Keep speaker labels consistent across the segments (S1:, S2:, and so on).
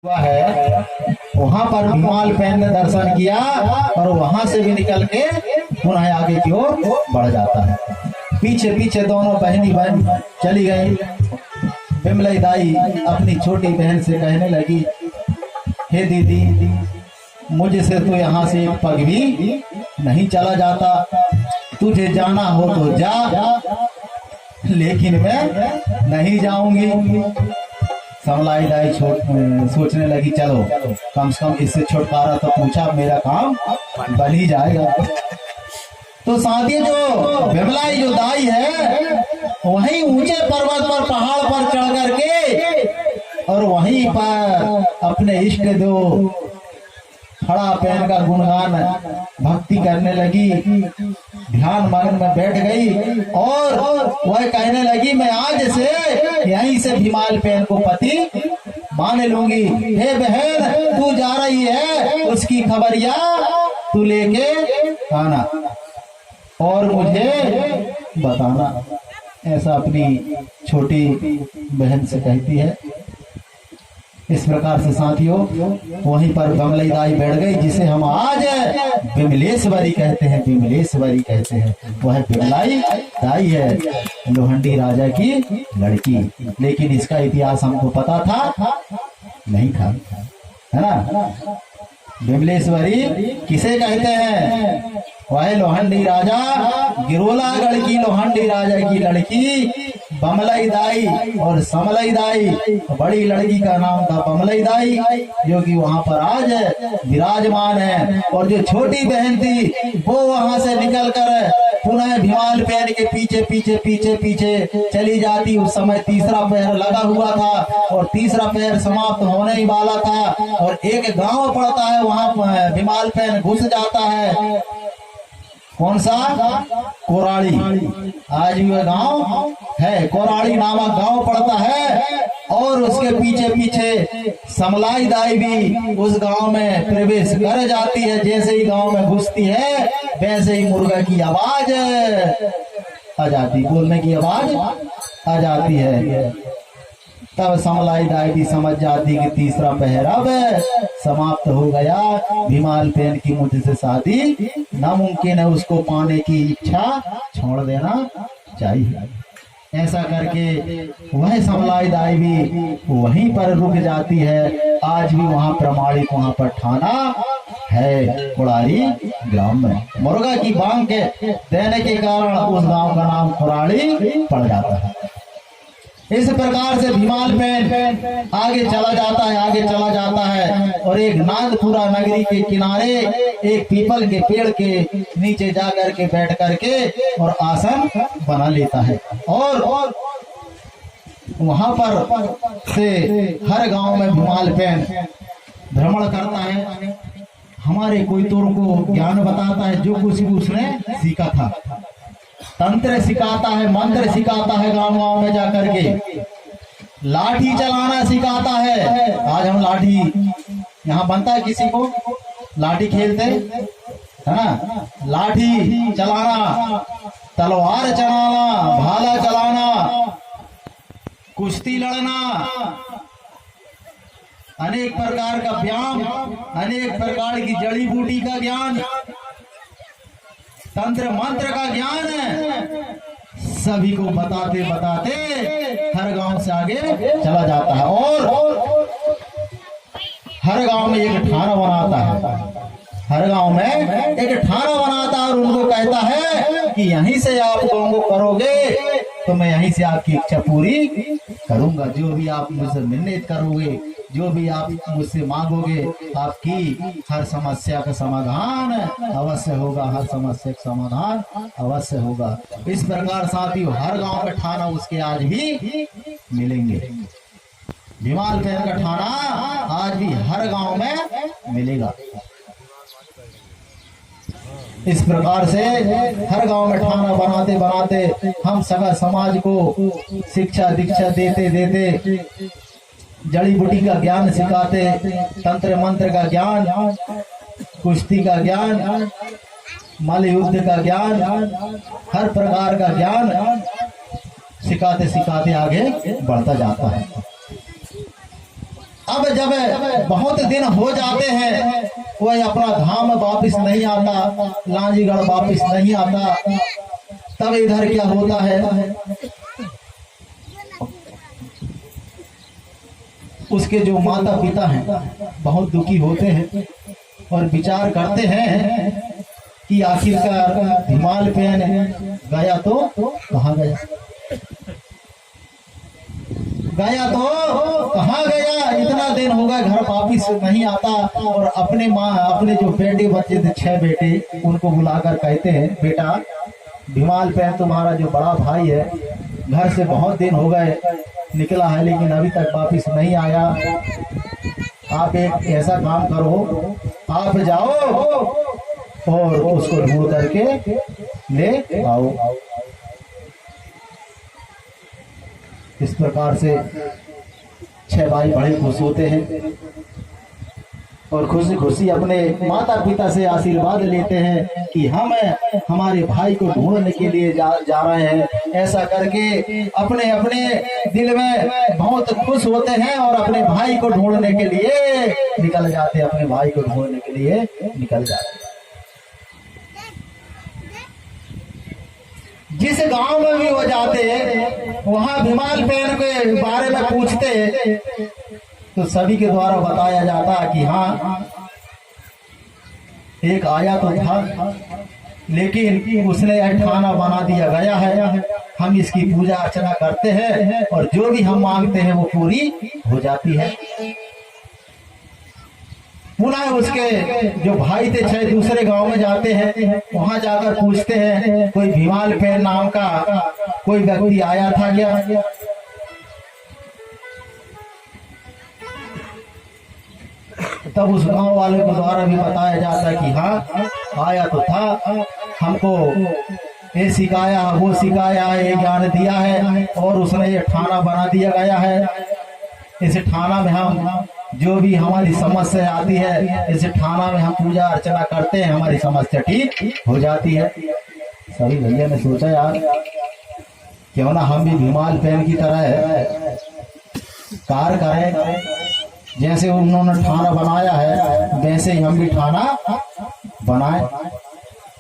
S1: हुआ है, वहां पर भीमाल पैन ने दर्शन किया और वहां से भी निकल के पुनः आगे की ओर बढ़ जाता है। पीछे पीछे दोनों बहनी बहन चली गई। बिमलाई दाई अपनी छोटी बहन से कहने लगी, हे दीदी, मुझसे तो यहाँ से एक पग भी नहीं चला जाता, तुझे जाना हो तो जा, लेकिन मैं नहीं जाऊंगी। समलाई दाई सोचने लगी, चलो कम से कम इससे छुटकारा तो पूछा, मेरा काम बन ही जाएगा। तो साथी जो बिमलाई जो दाई है वहीं ऊंचे पर्वत पर पहाड़ पर चढ़ करके और वहीं पर अपने इष्ट देव खड़ा पैन का गुणगान भक्ति करने लगी, ध्यान मग्न में बैठ गई और वह कहने लगी, मैं आज से यहीं से भीमाल पैन को पति मान लूंगी। हे बहन, तू जा रही है, उसकी खबरिया तू लेके आना और मुझे बताना। ऐसा अपनी छोटी बहन से कहती है। इस प्रकार से साथियों वहीं पर बिमलाई दाई बैठ गई, जिसे हम आज बिमलेश्वरी कहते हैं, बिमलेश्वरी कहते हैं। वह बिमलाई दाई है, लोहंडी राजा की लड़की। लेकिन इसका इतिहास हमको पता था नहीं था, है ना। बिमलेश्वरी किसे कहते हैं? वह लोहंडी राजा गिरोलागढ़ की लोहंडी राजा की लड़की बमलाई दाई और समलाई दाई, बड़ी लड़की का नाम था बमलाई दाई, जो कि वहां पर आज विराजमान है। और जो छोटी बहन थी वो वहां से निकलकर पुनः भीमाल पैन के पीछे पीछे पीछे पीछे चली जाती। उस समय तीसरा पैर लगा हुआ था और तीसरा पैर समाप्त होने ही वाला था और एक गांव पड़ता है, वहां भीमाल पैन घुस जाता है। कौन सा? कोराड़ी। आज भी वह गांव है, कोराड़ी नामक गांव पड़ता है। और उसके पीछे पीछे समलाई दाई भी उस गांव में प्रवेश कर जाती है। जैसे ही गांव में घुसती है वैसे ही मुर्गा की आवाज आ जाती, बोलने की आवाज आ जाती है। तब समलाई दाई भी समझ जाती कि तीसरा पहराव समाप्त हो गया, भीमाल पैन की मुझसे शादी नामुमकिन है, उसको पाने की इच्छा छोड़ देना चाहिए। ऐसा करके वह समलाई दाई भी वहीं पर रुक जाती है। आज भी वहां प्रमाणिक वहां पर थाना है, कोराड़ी ग्राम में। मुर्गा की बांग के देने के कारण उस गांव का नाम कोराड़ी पड़ जाता है। इस प्रकार से भीमाल पैन आगे चला जाता है, आगे चला जाता है और एक नागपुरा नगरी के किनारे एक पीपल के पेड़ के नीचे जाकर के बैठ करके और आसन बना लेता है। और वहां पर से हर गांव में भीमाल पैन भ्रमण करता है, हमारे कोई तोर को ज्ञान बताता है, जो कुछ भी उसने सीखा था। तंत्र सिखाता है, मंत्र सिखाता है, गांव गांव में जाकर के लाठी चलाना सिखाता है। आज हम लाठी यहाँ बनता है, किसी को लाठी खेलते है ना, लाठी चलाना, तलवार चलाना, भाला चलाना, कुश्ती लड़ना, अनेक प्रकार का व्यायाम, अनेक प्रकार की जड़ी बूटी का ज्ञान, तंत्र मंत्र का ज्ञान है, सभी को बताते बताते हर गांव से आगे चला जाता है और हर गांव में एक ठाना बनाता है, हर गांव में एक ठाना बनाता है और उनको कहता है कि यहीं से आप लोगों को करोगे तो मैं यहीं से आपकी इच्छा पूरी करूंगा। जो भी आप मुझसे मिन्नत करोगे, जो भी आप मुझसे मांगोगे, आपकी हर समस्या का समाधान अवश्य होगा, हर समस्या का समाधान अवश्य होगा। इस प्रकार साथियों हर गांव का ठाना उसके आज भी मिलेंगे। भीमाल पैन का ठाना आज भी हर गांव में मिलेगा। इस प्रकार से हर गांव में ठाना बनाते बनाते हम सगा समाज को शिक्षा दीक्षा देते देते जड़ी बूटी का ज्ञान सिखाते, तंत्र मंत्र का ज्ञान, कुश्ती का ज्ञान, मल्ल युद्ध का ज्ञान, हर प्रकार का ज्ञान सिखाते सिखाते आगे बढ़ता जाता है। अब जब बहुत दिन हो जाते हैं वह अपना धाम वापिस नहीं आता, लांजीगढ़ वापिस नहीं आता, तब इधर क्या होता है, उसके जो माता पिता हैं बहुत दुखी होते हैं और विचार करते हैं कि आखिरकार हिमाल पेन गया तो कहाँ गया, गया तो कहाँ गया, इतना दिन हो गया घर वापिस नहीं आता। और अपने अपने जो बेटे बच्चे थे 6 बेटे, उनको बुलाकर कहते हैं बेटा हिमाल पेन तुम्हारा जो बड़ा भाई है घर से बहुत दिन हो गए निकला है लेकिन अभी तक वापिस नहीं आया, आप एक ऐसा काम करो, आप जाओ और उसको ढूंढ करके ले आओ। इस प्रकार से 6 भाई बड़े खुश होते हैं और खुशी खुशी अपने माता पिता से आशीर्वाद लेते हैं कि हम हमारे भाई को ढूंढने के लिए जा रहे हैं। ऐसा करके अपने अपने दिल में बहुत खुश होते हैं और अपने भाई को ढूंढने के लिए निकल जाते हैं, अपने भाई को ढूंढने के लिए निकल जाते हैं। जिस गांव में भी वो जाते वहां हिमाल पेन के बारे में पूछते तो सभी के द्वारा बताया जाता कि हाँ एक आया तो था लेकिन उसने ठाना बना दिया गया है, हम इसकी पूजा अर्चना करते हैं और जो भी हम मांगते हैं वो पूरी हो जाती है। पुनः उसके जो भाई थे 6 दूसरे गांव में जाते हैं, वहां जाकर पूछते हैं कोई हिमाल पेन नाम का कोई व्यक्ति आया था क्या, तब उस गांव वाले के द्वारा भी बताया जाता है कि हाँ आया तो था, हमको ये सिखाया वो सिखाया ये ज्ञान दिया है और उसने ये ठाना बना दिया गया है। इस ठाना में हम जो भी हमारी समस्या आती है इस ठाना में हम पूजा अर्चना करते हैं, हमारी समस्या ठीक हो जाती है। सभी भैया ने सोचा यार क्यों ना हम भी हिमाल पेन की तरह कार्य करें, जैसे उन्होंने ठाना बनाया है वैसे ही हम भी ठाना बनाए।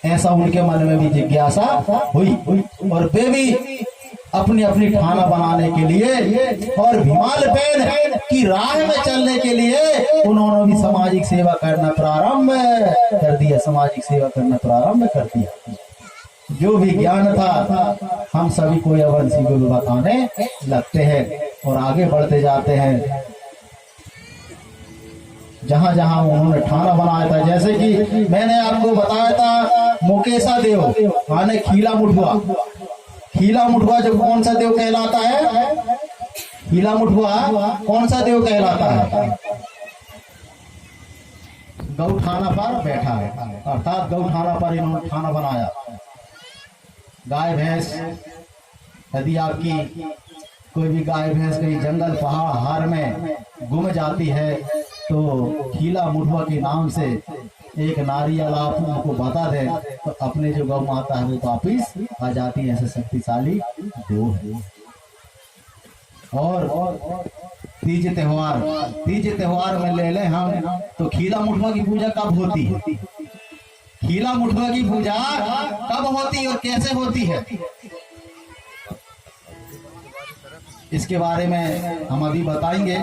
S1: ऐसा उनके मन में भी जिज्ञासा हुई और वे भी अपनी अपनी ठाना बनाने के लिए और हिमाल पेन की राह में चलने के लिए उन्होंने भी सामाजिक सेवा करना प्रारंभ कर दिया, सामाजिक सेवा करना प्रारंभ कर दिया। जो भी ज्ञान था हम सभी को अवंशी को बताने लगते हैं और आगे बढ़ते जाते हैं। जहां जहां उन्होंने ठाना बनाया था, जैसे कि मैंने आपको बताया था मुकेशा देव माने खीला मुठुआ, खीला मुठुआ जो कौन सा देव कहलाता है, खीला मुठुआ कौन सा देव कहलाता है, गौठाना पर बैठा है, अर्थात गौठाना पर इन्होंने ठाना बनाया। गाय भैंस यदि आपकी कोई भी गाय भैंस कहीं जंगल पहाड़ हार में गुम जाती है तो खीला मुठुआ के नाम से एक नारियल आप उनको बता दे तो अपने जो गौ माता है वो वापिस आ जाती है। ऐसे शक्तिशाली देव है। और तीज त्योहार में ले ले हम तो खीला मुठुआ की पूजा कब होती है, खीला मुठुआ की पूजा कब होती है और कैसे होती है, इसके बारे में हम अभी बताएंगे।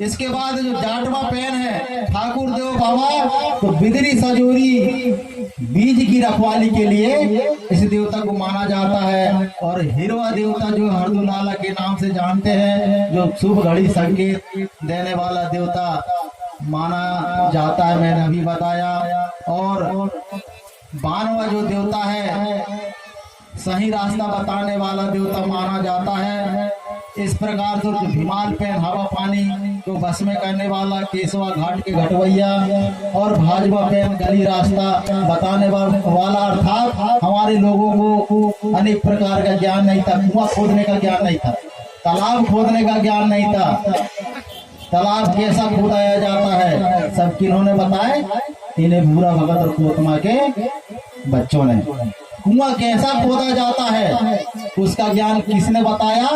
S1: इसके बाद जो जाटवा पेन है ठाकुर देव बाबा तो बिदरी सजोरी बीज की रखवाली के लिए इस देवता को माना जाता है। और हिरवा देवता जो हरदुलाला के नाम से जानते हैं, जो शुभ घड़ी संकेत देने वाला देवता माना जाता है, मैंने अभी बताया। और बानवा जो देवता है सही रास्ता बताने वाला देवता माना जाता है। इस प्रकार से हिमाल पेन हवा पानी को बस में करने वाला, केशवा घाट के घटवैया, और भाजपा पेन गली रास्ता बताने वाला, अर्थात हमारे लोगों को अनेक प्रकार का ज्ञान नहीं था, कुआं खोदने का ज्ञान नहीं था, तालाब खोदने का ज्ञान नहीं था, तालाब कैसा खोदाया जाता है सब किन्होंने बताए, इन्हें भूरा भगत और कोतमा के बच्चों ने। कुआं कैसा खोदा जाता है उसका ज्ञान किसने बताया,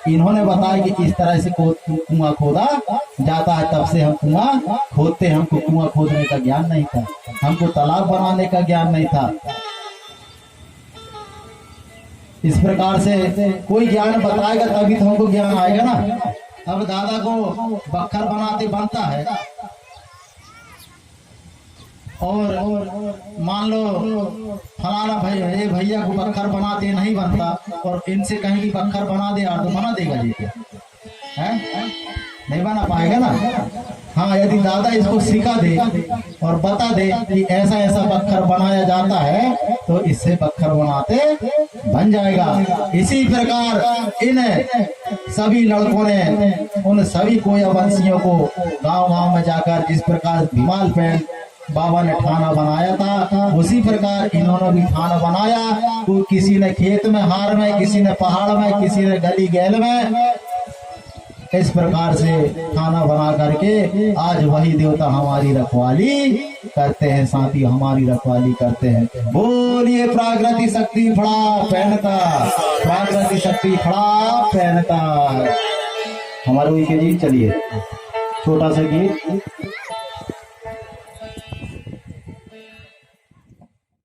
S1: इन्होंने बताया कि किस तरह से कुआं खोदा जाता है तब से हम कुआं खोदते, हमको कुआं खोदने का ज्ञान नहीं था, हमको तालाब बनाने का ज्ञान नहीं था। इस प्रकार से कोई ज्ञान बताएगा तभी तो हमको ज्ञान आएगा ना। अब दादा को बक्खर बनाते बनता है और मान लो फलाना भाई ये भैया को बक्खर बनाते नहीं बनता और इनसे कहीं भी बक्खर बना दे यार तो बना देगा जी क्या है? नहीं बना पाएगा ना। हाँ, यदि दादा इसको सिखा दे और बता दे कि ऐसा ऐसा बक्खर बनाया जाता है तो इससे बक्खर बनाते बन जाएगा। इसी प्रकार इन सभी लड़कों ने उन सभी कोयावंशियों को गांव-गांव में जाकर जिस प्रकार भीमाल पेन बाबा ने ठाना बनाया था उसी प्रकार इन्होंने भी ठाना बनाया। तो किसी ने खेत में, हार में, किसी ने पहाड़ में, किसी ने गली गैल में, इस प्रकार से खाना बना करके आज वही देवता हमारी रखवाली करते हैं, साथी हमारी रखवाली करते हैं। बोलिए प्राकृतिक शक्ति फड़ा पहनता, प्राकृतिक शक्ति फड़ा पहनता। हमारे जी चलिए छोटा सा गीत।